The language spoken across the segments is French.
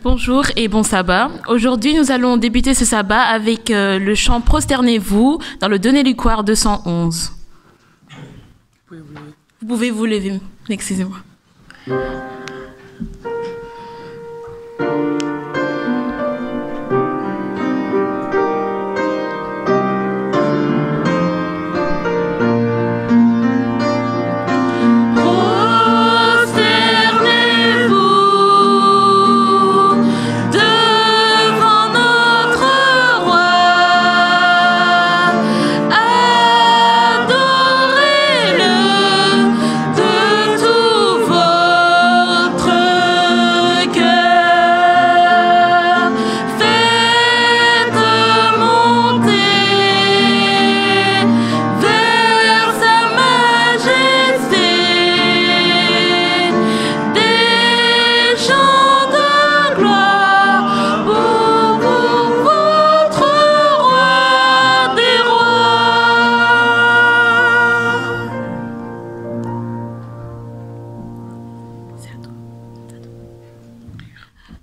Bonjour et bon sabbat. Aujourd'hui, nous allons débuter ce sabbat avec le chant Prosternez-vous dans le Donnez-lui-Coire 211. Vous pouvez vous lever, excusez-moi.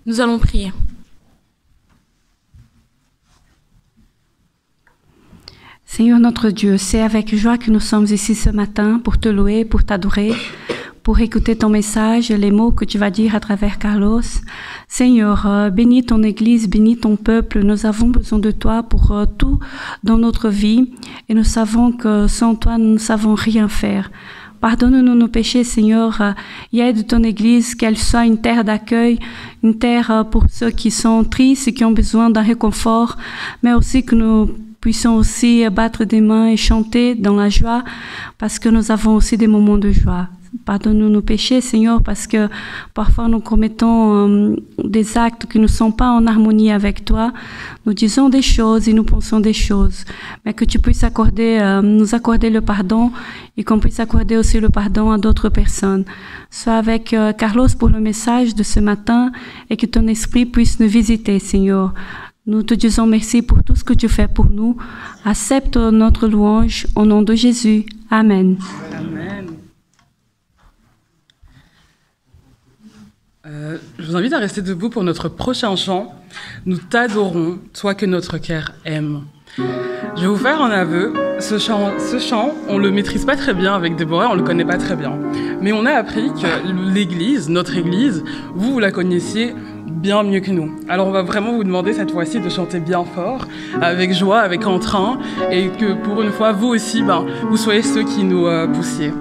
Nous allons prier. Seigneur notre Dieu, c'est avec joie que nous sommes ici ce matin pour te louer, pour t'adorer, pour écouter ton message, les mots que tu vas dire à travers Carlos. Seigneur, bénis ton Église, bénis ton peuple. Nous avons besoin de toi pour tout dans notre vie et nous savons que sans toi, nous ne savons rien faire. Pardonne-nous nos péchés, Seigneur, et aide ton Église, qu'elle soit une terre d'accueil, une terre pour ceux qui sont tristes et qui ont besoin d'un réconfort, mais aussi que nous puissions aussi battre des mains et chanter dans la joie, parce que nous avons aussi des moments de joie. Pardonne-nous nos péchés, Seigneur, parce que parfois nous commettons des actes qui ne sont pas en harmonie avec toi. Nous disons des choses et nous pensons des choses, mais que tu puisses nous accorder le pardon et qu'on puisse accorder aussi le pardon à d'autres personnes. Sois avec Carlos pour le message de ce matin et que ton esprit puisse nous visiter, Seigneur. Nous te disons merci pour tout ce que tu fais pour nous. Accepte notre louange au nom de Jésus. Amen. Amen. Je vous invite à rester debout pour notre prochain chant. Nous t'adorons, toi que notre cœur aime. Je vais vous faire un aveu. Ce chant, on le maîtrise pas très bien avec Déborah, on le connaît pas très bien. Mais on a appris que l'Église, notre Église, vous la connaissiez bien mieux que nous. Alors on va vraiment vous demander cette fois-ci de chanter bien fort, avec joie, avec entrain, et que pour une fois, vous aussi, vous soyez ceux qui nous poussiez.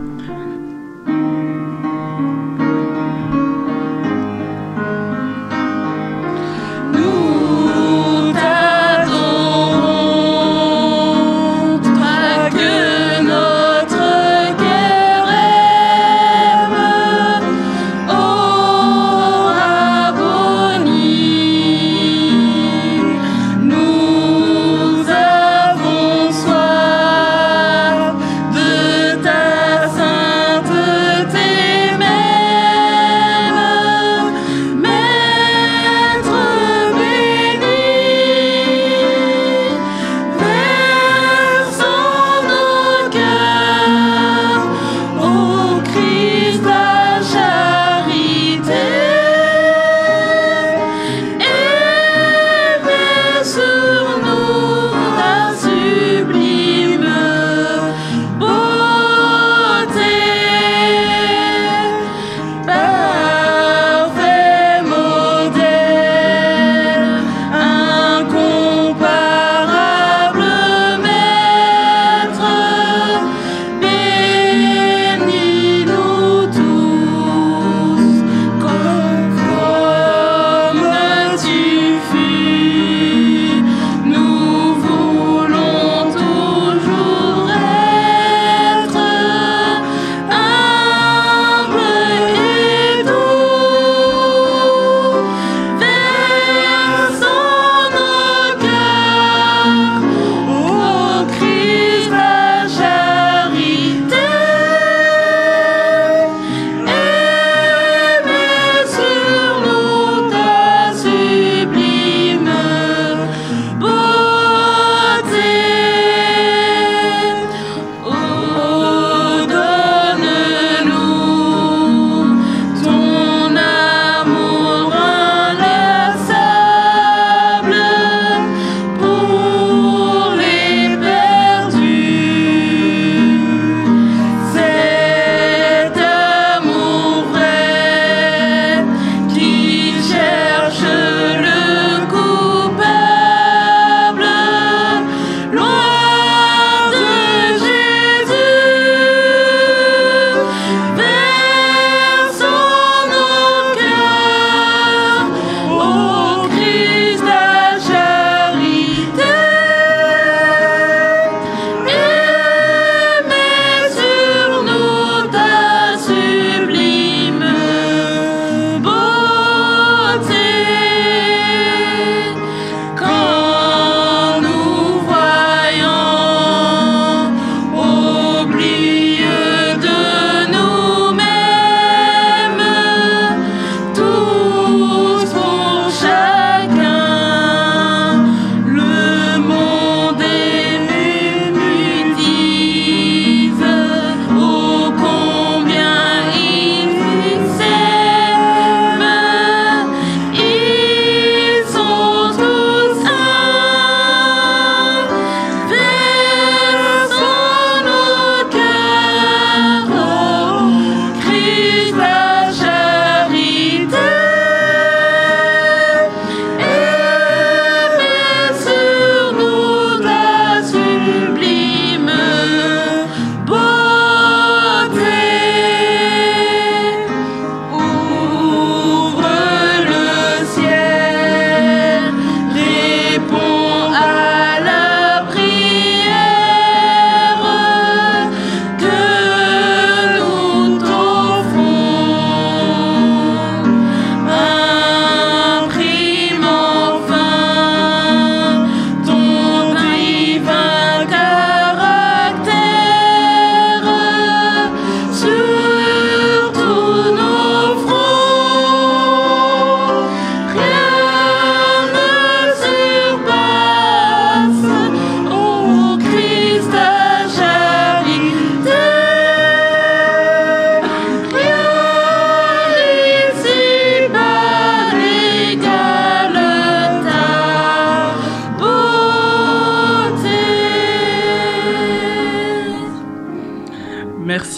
Nous avons soif de ta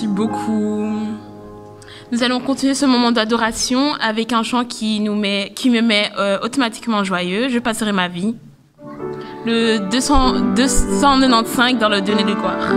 Merci beaucoup. Nous allons continuer ce moment d'adoration avec un chant qui me met automatiquement joyeux. Je passerai ma vie. Le 295 dans le Donner le gloire.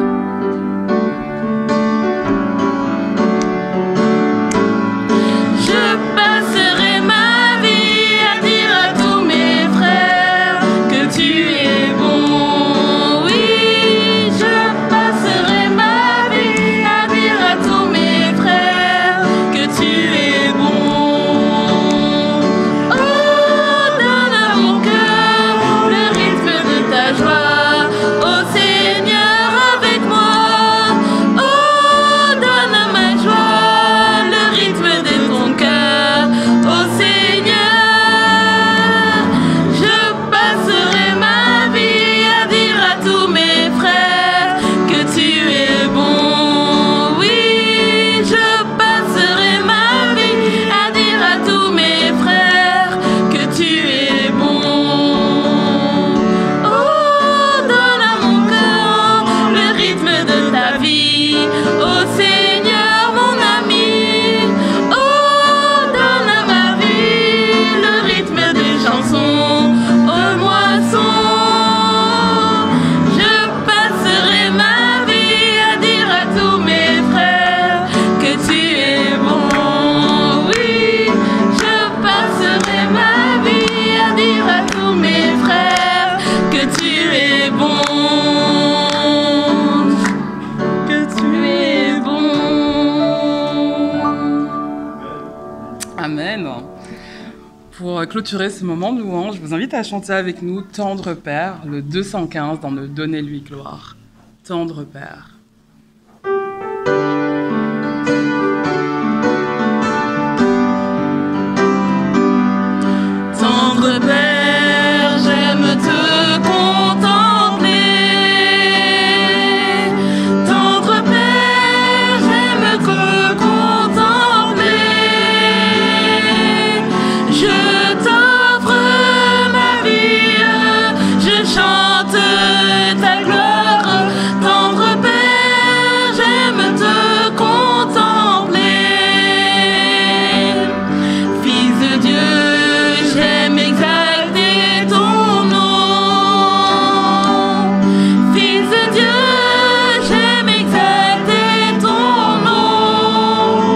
Pour clôturer ce moment de louange, je vous invite à chanter avec nous Tendre Père, le 215 dans le Donnez-lui gloire. Tendre Père. Tendre Père, j'aime te contempler. Tendre Père, j'aime te contempler. Je t'offre ma vie, je chante ta gloire. Tendre Père, j'aime te contempler. Fils de Dieu, j'aime exalter ton nom. Fils de Dieu, j'aime exalter ton nom.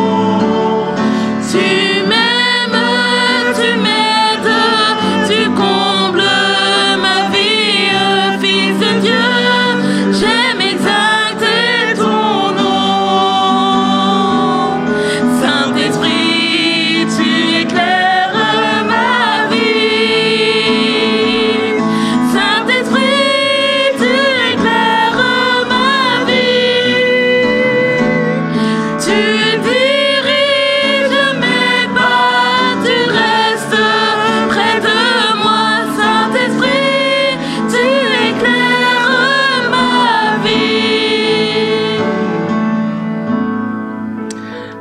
Tu m'aimes, tu m'aides, tu combles ma vie. Fils de Dieu, j'aime exalter ton nom. Saint-Esprit, tu éclaires ma vie. Saint-Esprit, tu éclaires ma vie. Tu diriges mes pas, tu restes près de moi. Saint-Esprit, tu éclaires ma vie.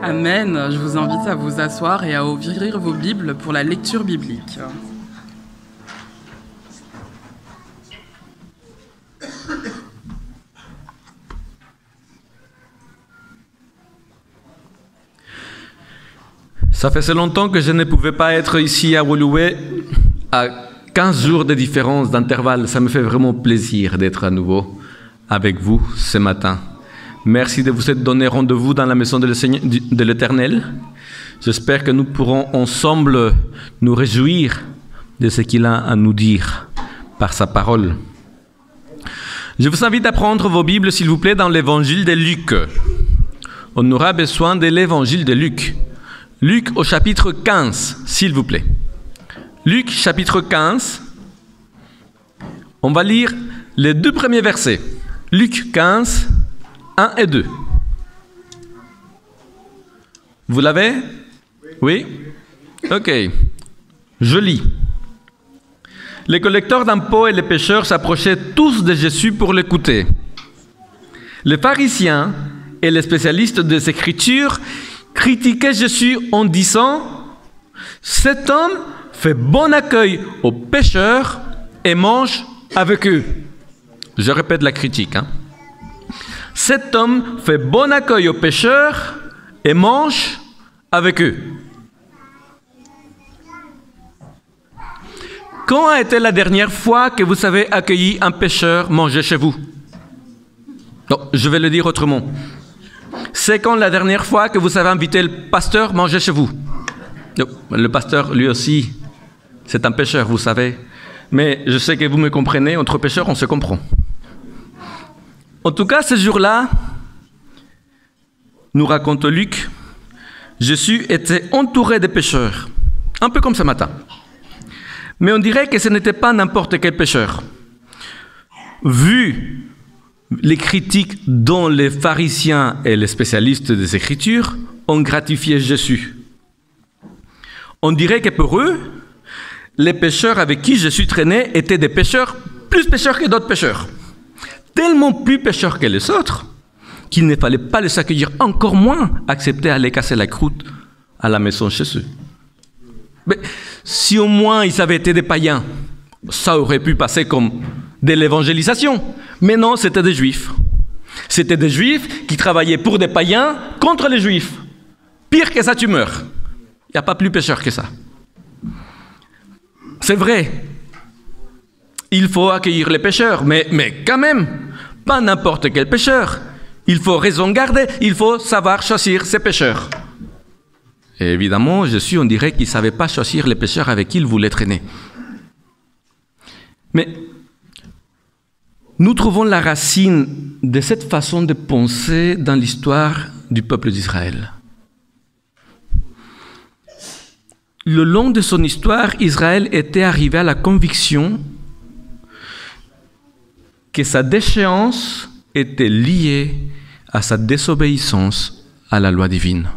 Amen. Je vous invite à vous asseoir et à ouvrir vos Bibles pour la lecture biblique. Ça faisait longtemps que je ne pouvais pas être ici à Woluwe à 15 jours de différence d'intervalle. Ça me fait vraiment plaisir d'être à nouveau avec vous ce matin. Merci de vous être donné rendez-vous dans la maison de l'Éternel. J'espère que nous pourrons ensemble nous réjouir de ce qu'il a à nous dire par sa parole. Je vous invite à prendre vos Bibles, s'il vous plaît, dans l'évangile de Luc. On aura besoin de l'évangile de Luc. Luc au chapitre 15, s'il vous plaît. Luc chapitre 15. On va lire les 2 premiers versets. Luc 15, 1 et 2. Vous l'avez? Oui? Ok. Je lis. Les collecteurs d'impôts et les pécheurs s'approchaient tous de Jésus pour l'écouter. Les pharisiens et les spécialistes des Écritures critiquaient Jésus en disant « Cet homme fait bon accueil aux pécheurs et mange avec eux. » Je répète la critique. cet homme fait bon accueil aux pécheurs et mange avec eux. Quand a été la dernière fois que vous avez accueilli un pécheur manger chez vous? Non, je vais le dire autrement. C'est quand la dernière fois que vous avez invité le pasteur manger chez vous? Non, le pasteur, lui aussi, c'est un pécheur, vous savez. Mais je sais que vous me comprenez, entre pécheurs, on se comprend. En tout cas, ce jour-là, nous raconte Luc, Jésus était entouré de pécheurs, un peu comme ce matin. Mais on dirait que ce n'était pas n'importe quel pécheur. Vu les critiques dont les pharisiens et les spécialistes des Écritures ont gratifié Jésus, on dirait que pour eux, les pécheurs avec qui Jésus traînait étaient des pécheurs, plus pécheurs que d'autres pécheurs. Tellement plus pécheurs que les autres, qu'il ne fallait pas les accueillir, encore moins accepter d'aller casser la croûte à la maison chez eux. Mais si au moins ils avaient été des païens, ça aurait pu passer comme de l'évangélisation. Mais non, c'était des juifs. C'était des juifs qui travaillaient pour des païens contre les juifs. Pire que ça, tu meurs. Il n'y a pas plus pécheur que ça. C'est vrai, il faut accueillir les pécheurs, mais quand même, pas n'importe quel pécheur. Il faut raison garder, il faut savoir choisir ses pécheurs. Et évidemment, Jésus, on dirait qu'il ne savait pas choisir les pécheurs avec qui il voulait traîner. Mais nous trouvons la racine de cette façon de penser dans l'histoire du peuple d'Israël. Le long de son histoire, Israël était arrivé à la conviction que sa déchéance était liée à sa désobéissance à la loi divine.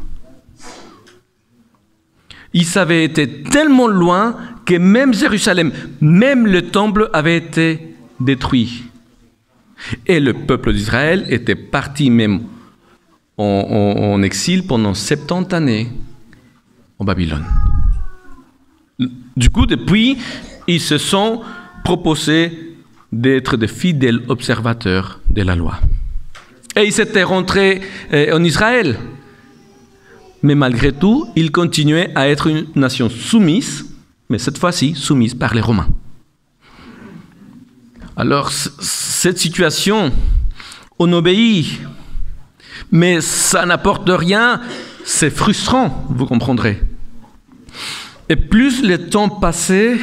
Ils avaient été tellement loin que même Jérusalem, même le temple avait été détruit. Et le peuple d'Israël était parti même en exil pendant 70 années en Babylone. Du coup, depuis, ils se sont proposés d'être des fidèles observateurs de la loi. Et ils étaient rentrés en Israël. Mais malgré tout, ils continuaient à être une nation soumise, mais cette fois-ci soumise par les Romains. Alors, cette situation, on obéit, mais ça n'apporte rien, c'est frustrant, vous comprendrez. Et plus le temps passait,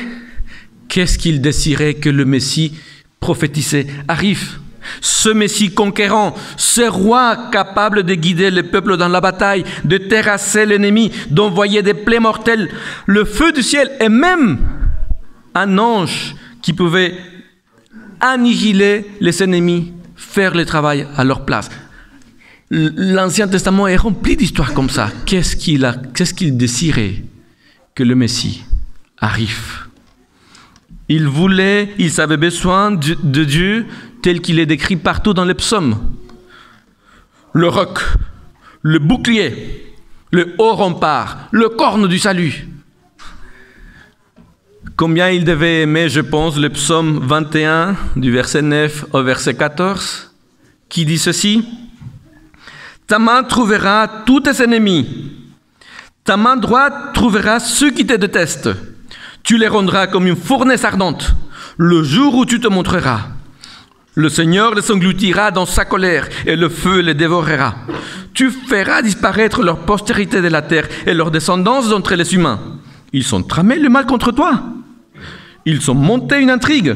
qu'est-ce qu'il désirait que le Messie prophétisé arrive? Ce Messie conquérant, ce roi capable de guider le peuple dans la bataille, de terrasser l'ennemi, d'envoyer des plaies mortelles, le feu du ciel et même un ange qui pouvait annihiler les ennemis, faire le travail à leur place. L'Ancien Testament est rempli d'histoires comme ça. Qu'est-ce qu'il désirait que le Messie arrive? Il avait besoin de Dieu tel qu'il est décrit partout dans les psaumes. Le roc, le bouclier, le haut rempart, le corne du salut. Combien il devait aimer, je pense, le psaume 21, du verset 9 au verset 14, qui dit ceci: « Ta main trouvera tous tes ennemis. Ta main droite trouvera ceux qui te détestent. Tu les rendras comme une fournaise ardente, le jour où tu te montreras. Le Seigneur les engloutira dans sa colère, et le feu les dévorera. Tu feras disparaître leur postérité de la terre, et leur descendance d'entre les humains. Ils ont tramé le mal contre toi. Ils ont monté une intrigue,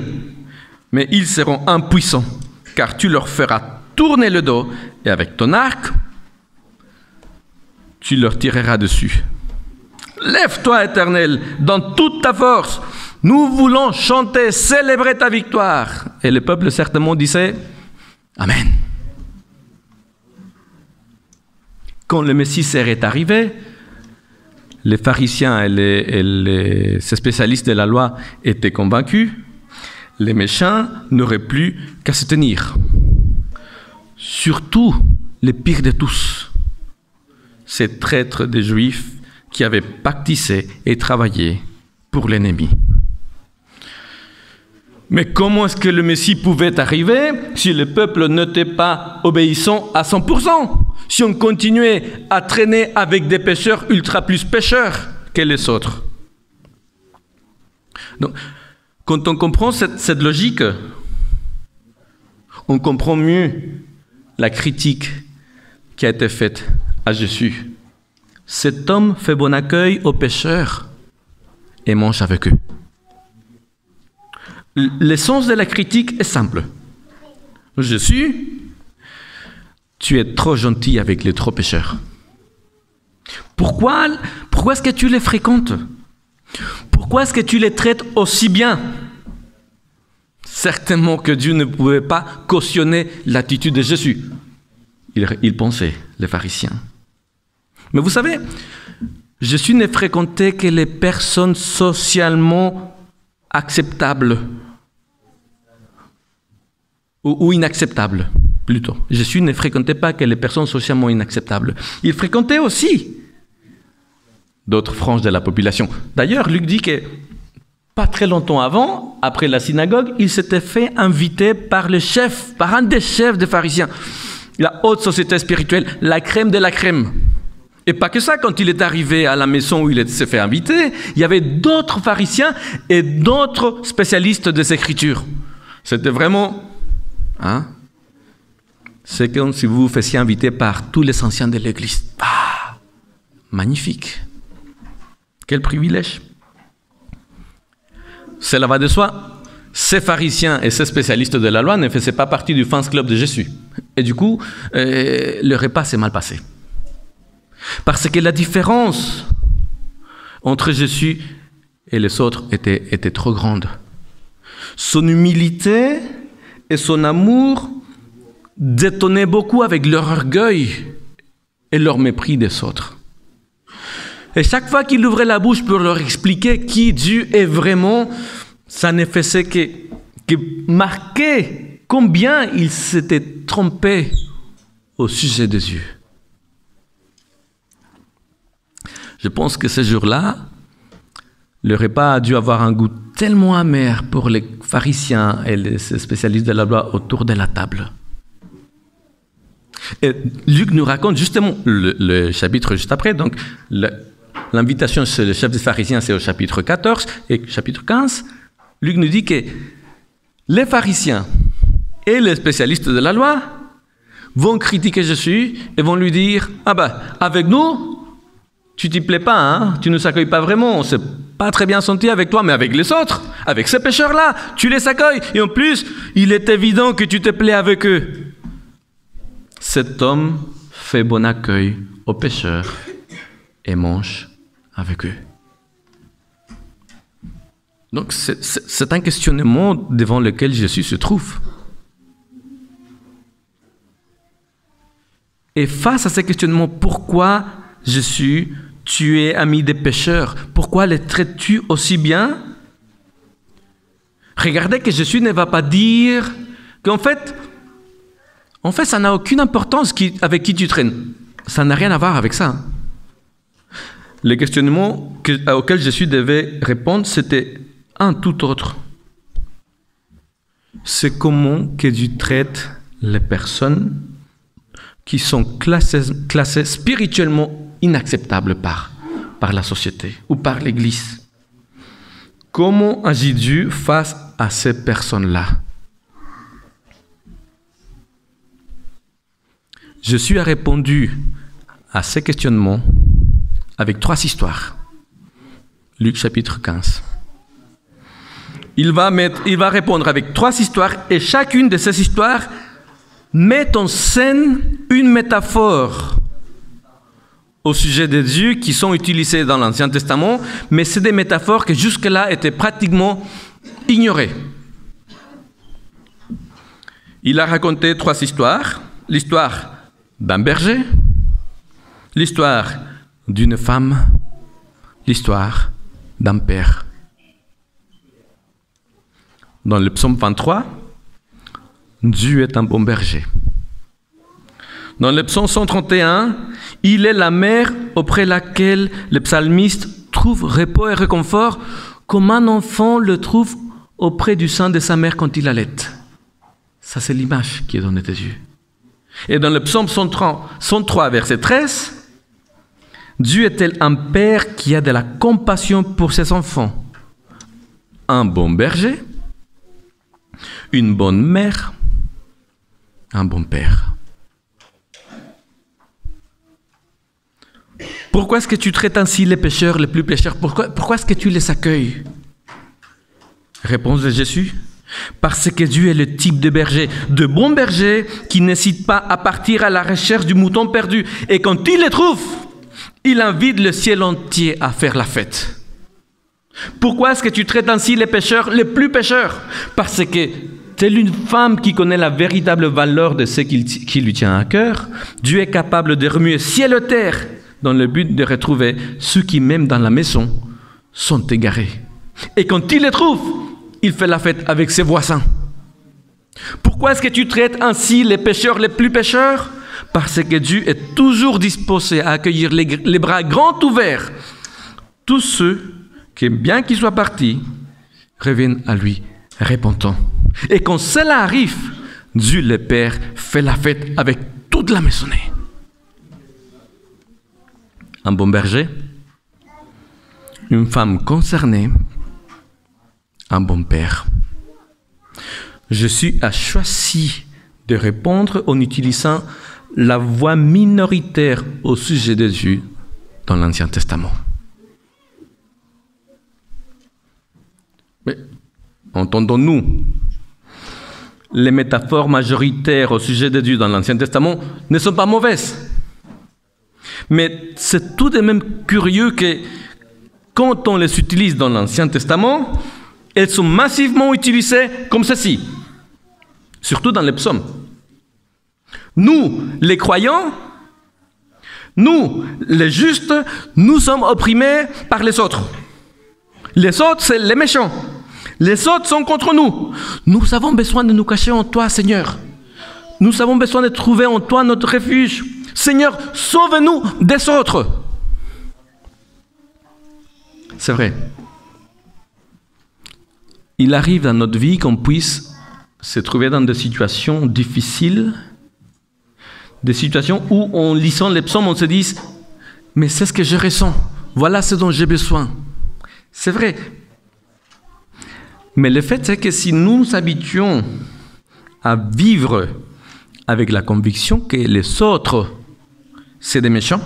mais ils seront impuissants, car tu leur feras tourner le dos, et avec ton arc, tu leur tireras dessus. Lève-toi, Éternel, dans toute ta force. Nous voulons chanter, célébrer ta victoire. » Et le peuple certainement disait « Amen. » Quand le Messie serait arrivé, les pharisiens et ces spécialistes de la loi étaient convaincus. Les méchants n'auraient plus qu'à se tenir. Surtout les pires de tous, ces traîtres des Juifs qui avaient pactisé et travaillé pour l'ennemi. Mais comment est-ce que le Messie pouvait arriver si le peuple n'était pas obéissant à 100%? Si on continuait à traîner avec des pécheurs ultra plus pécheurs que les autres. Donc, quand on comprend cette logique, on comprend mieux la critique qui a été faite à Jésus. Cet homme fait bon accueil aux pécheurs et mange avec eux. L'essence de la critique est simple. Jésus, tu es trop gentil avec les trop pécheurs. Pourquoi est-ce que tu les fréquentes? Pourquoi est-ce que tu les traites aussi bien? Certainement que Dieu ne pouvait pas cautionner l'attitude de Jésus. Il pensait, les pharisiens. Mais vous savez, Jésus ne fréquentait que les personnes socialement acceptables ou inacceptables, plutôt. Jésus ne fréquentait pas que les personnes socialement inacceptables. Il fréquentait aussi d'autres franges de la population. D'ailleurs, Luc dit que pas très longtemps avant, après la synagogue, il s'était fait inviter par un des chefs des pharisiens, la haute société spirituelle, la crème de la crème. Et pas que ça, quand il est arrivé à la maison où il s'est fait inviter, il y avait d'autres pharisiens et d'autres spécialistes des Écritures. C'était vraiment... c'est comme si vous vous faisiez inviter par tous les anciens de l'Église. Ah, magnifique. Quel privilège. Cela va de soi. Ces pharisiens et ces spécialistes de la loi ne faisaient pas partie du fans club de Jésus. Et du coup, le repas s'est mal passé. Parce que la différence entre Jésus et les autres était trop grande. Son humilité et son amour détonnaient beaucoup avec leur orgueil et leur mépris des autres. Et chaque fois qu'il ouvrait la bouche pour leur expliquer qui Dieu est vraiment, ça ne faisait que marquer combien ils s'étaient trompés au sujet de Dieu. Je pense que ce jour-là, le repas a dû avoir un goût tellement amer pour les pharisiens et les spécialistes de la loi autour de la table. Et Luc nous raconte justement le chapitre juste après, donc l'invitation chez le chef des pharisiens, c'est au chapitre 14 et chapitre 15. Luc nous dit que les pharisiens et les spécialistes de la loi vont critiquer Jésus et vont lui dire « Ah ben, avec nous, tu t'y plais pas, hein? Tu ne nous accueilles pas vraiment, on s'est pas très bien senti avec toi, mais avec les autres, avec ces pécheurs-là, tu les accueilles. Et en plus, il est évident que tu te plais avec eux. » Cet homme fait bon accueil aux pécheurs et mange avec eux. Donc c'est un questionnement devant lequel Jésus se trouve. Et face à ce questionnement, pourquoi Jésus, tu es ami des pécheurs, pourquoi les traites-tu aussi bien? Regardez que Jésus ne va pas dire qu'en fait, ça n'a aucune importance avec qui tu traînes. Ça n'a rien à voir avec ça. Le questionnement auquel Jésus devait répondre, c'était un tout autre. C'est comment que Dieu traite les personnes qui sont classées spirituellement inacceptables par la société ou par l'Église. Comment agit Dieu face à ces personnes-là? Jésus a répondu à ces questionnements avec 3 histoires. Luc chapitre 15. Il va répondre avec 3 histoires et chacune de ces histoires met en scène une métaphore au sujet de Dieu qui sont utilisées dans l'Ancien Testament, mais c'est des métaphores qui jusque-là étaient pratiquement ignorées. Il a raconté 3 histoires. L'histoire d'un berger, l'histoire d'une femme, l'histoire d'un père. Dans le psaume 23, Dieu est un bon berger. Dans le psaume 131, il est la mère auprès de laquelle le psalmiste trouve repos et réconfort, comme un enfant le trouve auprès du sein de sa mère quand il allait. Ça, c'est l'image qui est donnée des yeux. Et dans le psaume 103, verset 13, Dieu est-il un père qui a de la compassion pour ses enfants, un bon berger, une bonne mère, un bon père. Pourquoi est-ce que tu traites ainsi les pécheurs, les plus pécheurs? Pourquoi est-ce que tu les accueilles? Réponse de Jésus. Parce que Dieu est le type de berger, de bon berger qui n'hésite pas à partir à la recherche du mouton perdu. Et quand il le trouve, il invite le ciel entier à faire la fête. Pourquoi est-ce que tu traites ainsi les pécheurs, les plus pécheurs? Parce que telle une femme qui connaît la véritable valeur de ce qui lui tient à cœur, Dieu est capable de remuer ciel et terre dans le but de retrouver ceux qui, même dans la maison, sont égarés. Et quand il les trouve, il fait la fête avec ses voisins. Pourquoi est-ce que tu traites ainsi les pécheurs, les plus pécheurs? Parce que Dieu est toujours disposé à accueillir les bras grands ouverts tous ceux qui, bien qu'ils soient partis, reviennent à lui repentants. Et quand cela arrive, Dieu le Père fait la fête avec toute la maisonnée. Un bon berger, une femme concernée, un bon père. Jésus a choisi de répondre en utilisant la voix minoritaire au sujet de Dieu dans l'Ancien Testament. Mais entendons-nous, les métaphores majoritaires au sujet de Dieu dans l'Ancien Testament ne sont pas mauvaises. Mais c'est tout de même curieux que quand on les utilise dans l'Ancien Testament, elles sont massivement utilisées comme ceci, surtout dans les psaumes. Nous, les croyants, nous, les justes, nous sommes opprimés par les autres. Les autres, c'est les méchants. Les autres sont contre nous. Nous avons besoin de nous cacher en toi, Seigneur. Nous avons besoin de trouver en toi notre refuge. Seigneur, sauve-nous des autres. C'est vrai. Il arrive dans notre vie qu'on puisse se trouver dans des situations difficiles, des situations où, en lisant les psaumes, on se dit « Mais c'est ce que je ressens, voilà ce dont j'ai besoin. » C'est vrai. Mais le fait, c'est que si nous nous habituons à vivre avec la conviction que les autres, c'est des méchants,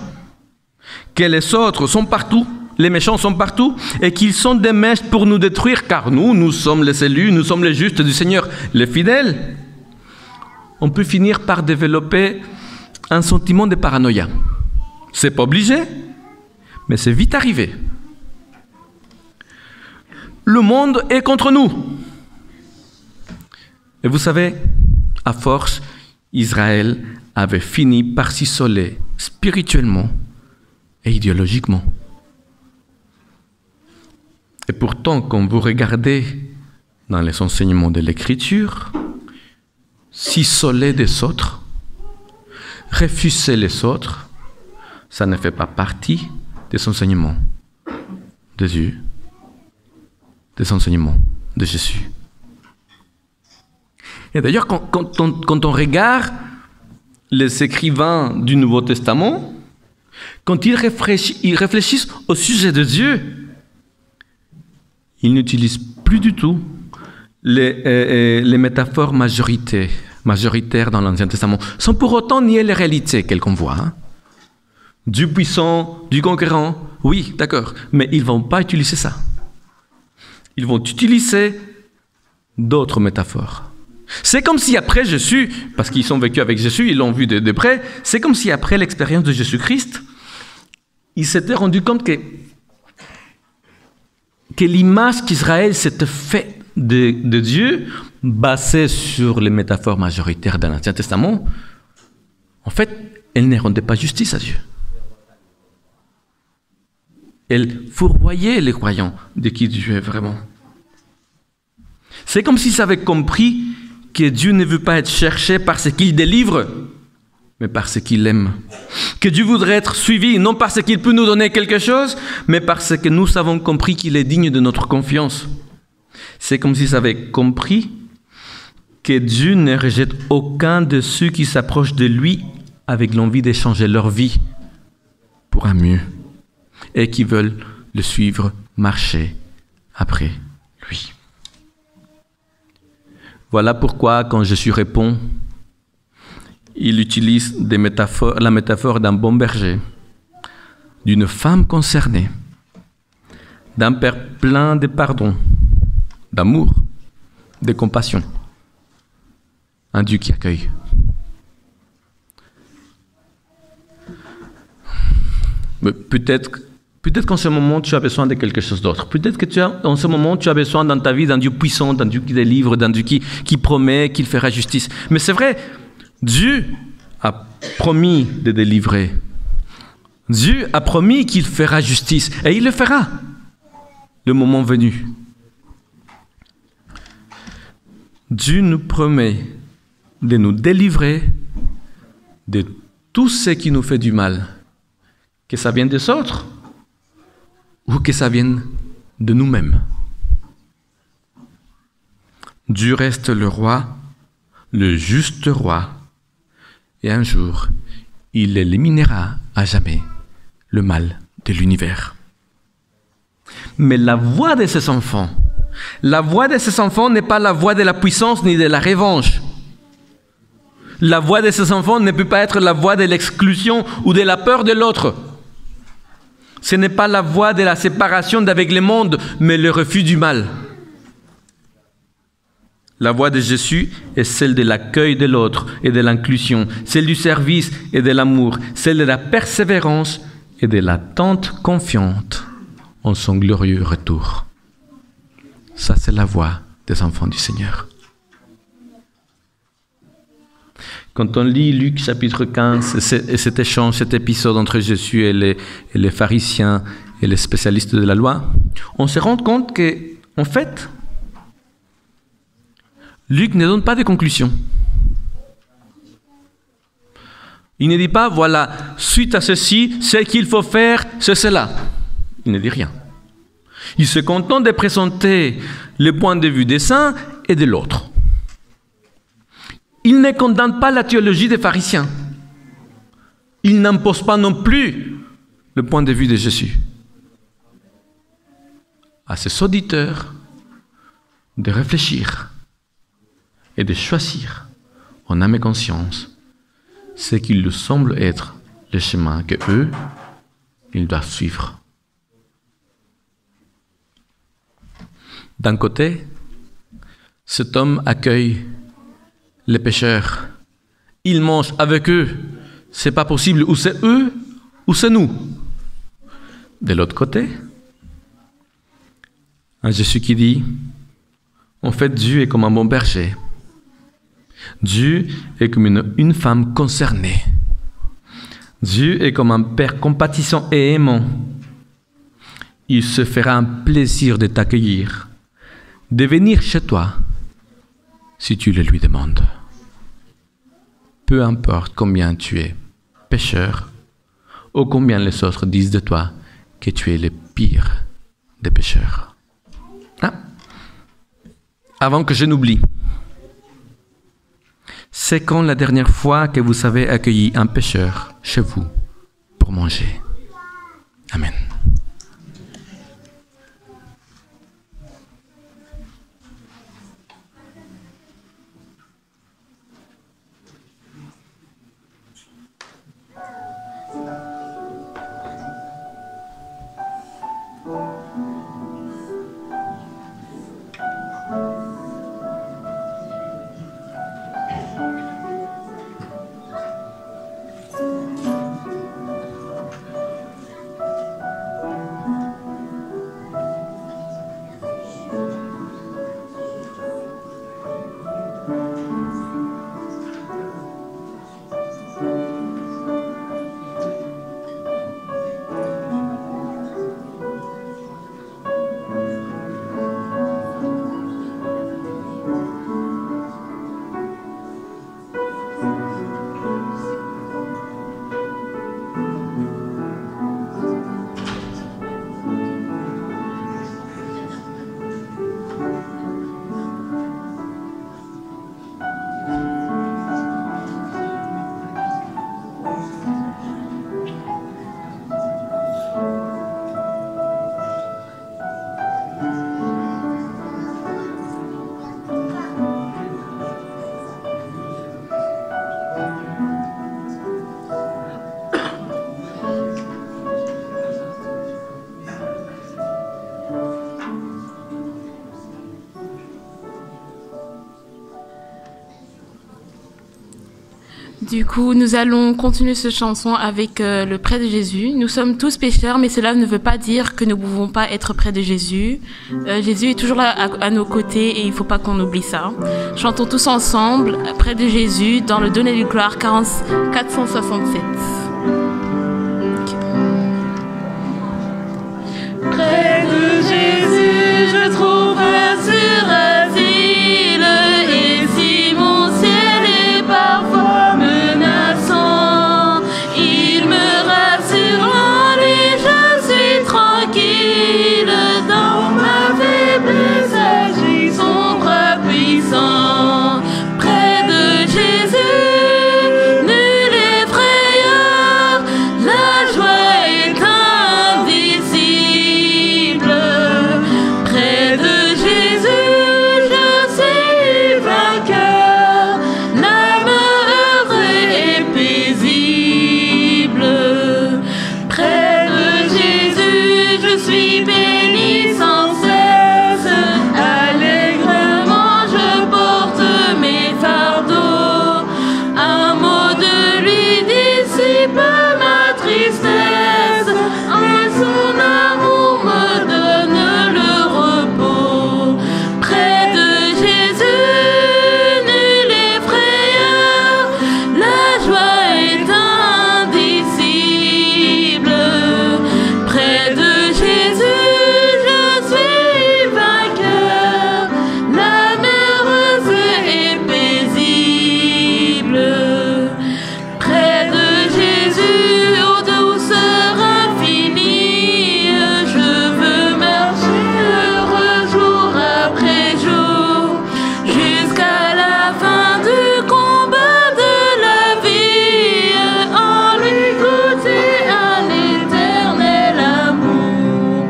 que les autres sont partout, les méchants sont partout, et qu'ils sont des mèches pour nous détruire, car nous sommes les élus, nous sommes les justes du Seigneur, les fidèles, on peut finir par développer un sentiment de paranoïa. C'est pas obligé, mais c'est vite arrivé. Le monde est contre nous. Et vous savez, à force, Israël avait fini par s'isoler spirituellement et idéologiquement. Et pourtant, quand vous regardez dans les enseignements de l'Écriture, s'isoler des autres, refuser les autres, ça ne fait pas partie des enseignements de Dieu, des enseignements de Jésus. Et d'ailleurs, quand on regarde les écrivains du Nouveau Testament, quand ils réfléchissent au sujet de Dieu, ils n'utilisent plus du tout les métaphores majoritaires dans l'Ancien Testament, sans pour autant nier les réalités qu'on voit. Hein. Du puissant, du conquérant, oui, d'accord, mais ils ne vont pas utiliser ça. Ils vont utiliser d'autres métaphores. C'est comme si après Jésus, parce qu'ils sont vécus avec Jésus, ils l'ont vu de près, c'est comme si après l'expérience de Jésus-Christ, ils s'étaient rendus compte que l'image qu'Israël s'était faite de Dieu, basée sur les métaphores majoritaires de l'Ancien Testament, en fait, elle ne rendait pas justice à Dieu. Elle fourvoyait les croyants de qui Dieu est vraiment. C'est comme s'ils avaient compris que Dieu ne veut pas être cherché parce qu'il délivre, mais parce qu'il aime. Que Dieu voudrait être suivi, non parce qu'il peut nous donner quelque chose, mais parce que nous avons compris qu'il est digne de notre confiance. C'est comme s'ils avaient compris que Dieu ne rejette aucun de ceux qui s'approchent de lui avec l'envie d'échanger leur vie pour un mieux et qui veulent le suivre, marcher après lui. Voilà pourquoi quand Jésus répond, il utilise la métaphore d'un bon berger, d'une femme concernée, d'un Père plein de pardon, d'amour, de compassion, un Dieu qui accueille. Mais peut-être qu'en ce moment, tu as besoin de quelque chose d'autre. Peut-être que en ce moment, tu as besoin dans ta vie d'un Dieu puissant, d'un Dieu qui délivre, d'un Dieu qui promet qu'il fera justice. Mais c'est vrai, Dieu a promis de délivrer. Dieu a promis qu'il fera justice. Et il le fera, le moment venu. Dieu nous promet de nous délivrer de tout ce qui nous fait du mal. Que ça vienne des autres ou que ça vienne de nous-mêmes. Dieu reste le roi, le juste roi, et un jour, il éliminera à jamais le mal de l'univers. Mais la voix de ces enfants n'est pas la voix de la puissance ni de la revanche. La voix de ces enfants ne peut pas être la voix de l'exclusion ou de la peur de l'autre. Ce n'est pas la voie de la séparation d'avec le monde, mais le refus du mal. La voie de Jésus est celle de l'accueil de l'autre et de l'inclusion, celle du service et de l'amour, celle de la persévérance et de l'attente confiante en son glorieux retour. Ça, c'est la voie des enfants du Seigneur. Quand on lit Luc chapitre 15, cet échange, cet épisode entre Jésus et les pharisiens et les spécialistes de la loi, on se rend compte que, en fait, Luc ne donne pas de conclusion. Il ne dit pas, voilà, suite à ceci, ce qu'il faut faire, c'est cela. Il ne dit rien. Il se contente de présenter le point de vue des saints et de l'autre. Il ne condamne pas la théologie des pharisiens. Il n'impose pas non plus le point de vue de Jésus. À ses auditeurs de réfléchir et de choisir en âme et conscience ce qui leur semble être le chemin que eux, ils doivent suivre. D'un côté, cet homme accueille les pécheurs. Il mange avec eux. C'est pas possible. Ou c'est eux, ou c'est nous. De l'autre côté, un Jésus qui dit, en fait, Dieu est comme un bon berger. Dieu est comme une femme concernée. Dieu est comme un père compatissant et aimant. Il se fera un plaisir de t'accueillir, de venir chez toi, si tu le lui demandes. Peu importe combien tu es pécheur, ou combien les autres disent de toi que tu es le pire des pécheurs. Ah. Avant que je n'oublie, c'est quand la dernière fois que vous avez accueilli un pécheur chez vous pour manger? Amen. Du coup, nous allons continuer cette chanson avec le près de Jésus. Nous sommes tous pécheurs, mais cela ne veut pas dire que nous ne pouvons pas être près de Jésus. Jésus est toujours là à nos côtés et il ne faut pas qu'on oublie ça. Chantons tous ensemble, près de Jésus, dans le Donner du gloire 467. Près de Jésus, je trouve un sûr asile, et si mon ciel est parfois menaçant, il me rassure en lui, je suis tranquille, dans ma faiblesse agit son bras puissant. Près de Jésus, nul est frayeur, la joie est indicible. Près de Jésus, je suis vainqueur, l'âme heureuse et paisible. Près de Jésus, je suis béni sans cesse, allègrement je porte mes fardeaux. Un mot de lui dissipe ma tristesse, son amour me donne le repos. Près de Jésus, nul est frayeur, la joie est indicible. Près de Jésus, je suis vainqueur, l'âme heureuse et paisible. Près de Jésus, ô douceur infinie, je veux marcher heureux jour après jour, jusqu'à la fin du combat de la vie, en lui goûter un éternel amour.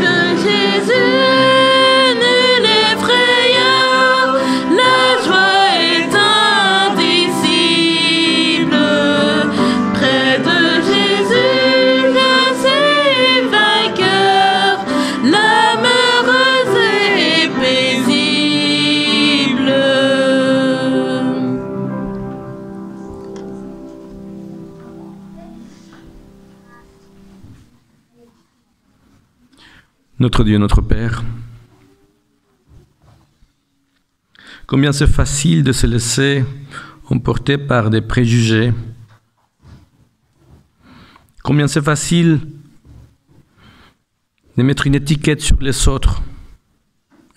De Jésus, nul est frayeur, la joie est indicible. Près de Jésus, je suis vainqueur, l'âme heureuse et paisible. Notre Dieu, notre Père, combien c'est facile de se laisser emporter par des préjugés, combien c'est facile de mettre une étiquette sur les autres,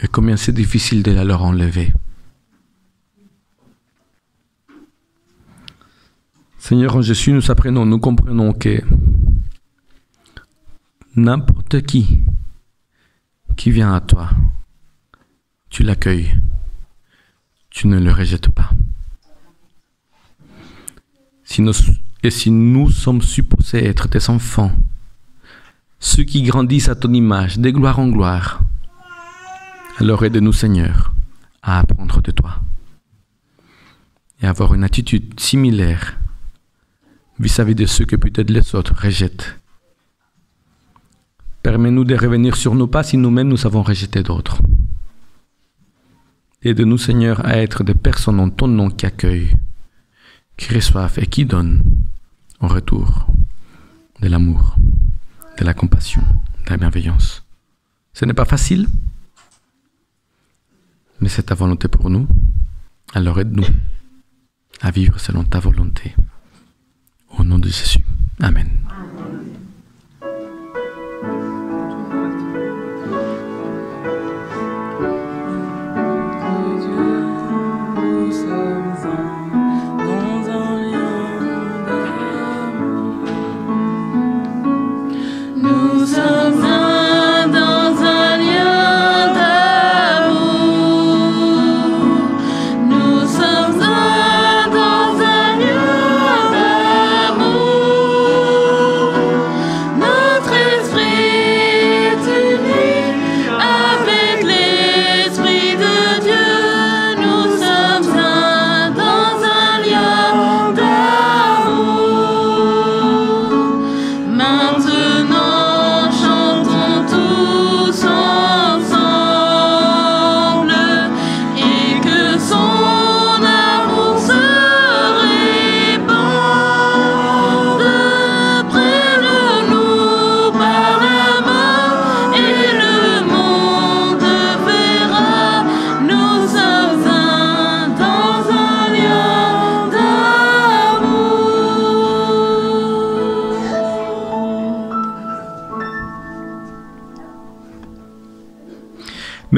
et combien c'est difficile de la leur enlever. Seigneur, en Jésus, nous apprenons, nous comprenons que n'importe qui vient à toi, tu l'accueilles, tu ne le rejettes pas. Si nous sommes supposés être tes enfants, ceux qui grandissent à ton image, de gloire en gloire, alors aide-nous, Seigneur, à apprendre de toi et à avoir une attitude similaire vis-à-vis de ceux que peut-être les autres rejettent. Permets-nous de revenir sur nos pas si nous-mêmes nous avons rejeté d'autres. Aide-nous, Seigneur, à être des personnes en ton nom qui accueillent, qui reçoivent et qui donnent en retour de l'amour, de la compassion, de la bienveillance. Ce n'est pas facile, mais c'est ta volonté pour nous. Alors aide-nous à vivre selon ta volonté. Au nom de Jésus. Amen. Nous sommes un dans un lien d'amour. Nous sommes un dans un lien d'amour.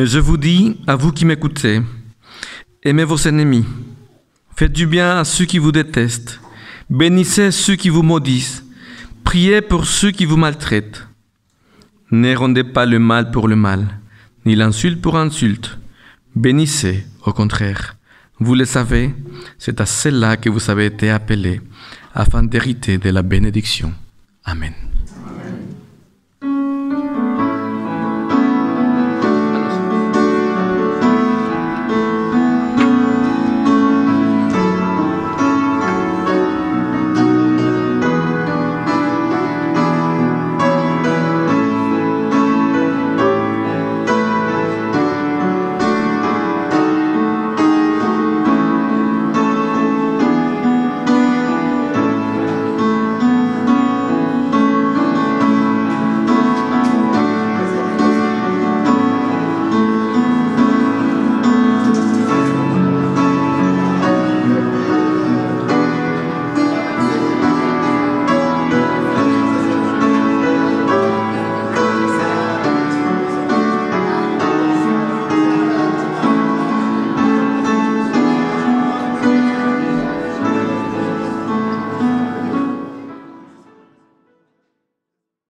Mais je vous dis, à vous qui m'écoutez, aimez vos ennemis, faites du bien à ceux qui vous détestent, bénissez ceux qui vous maudissent, priez pour ceux qui vous maltraitent. Ne rendez pas le mal pour le mal, ni l'insulte pour insulte. Bénissez, au contraire. Vous le savez, c'est à cela que vous avez été appelés, afin d'hériter de la bénédiction. Amen.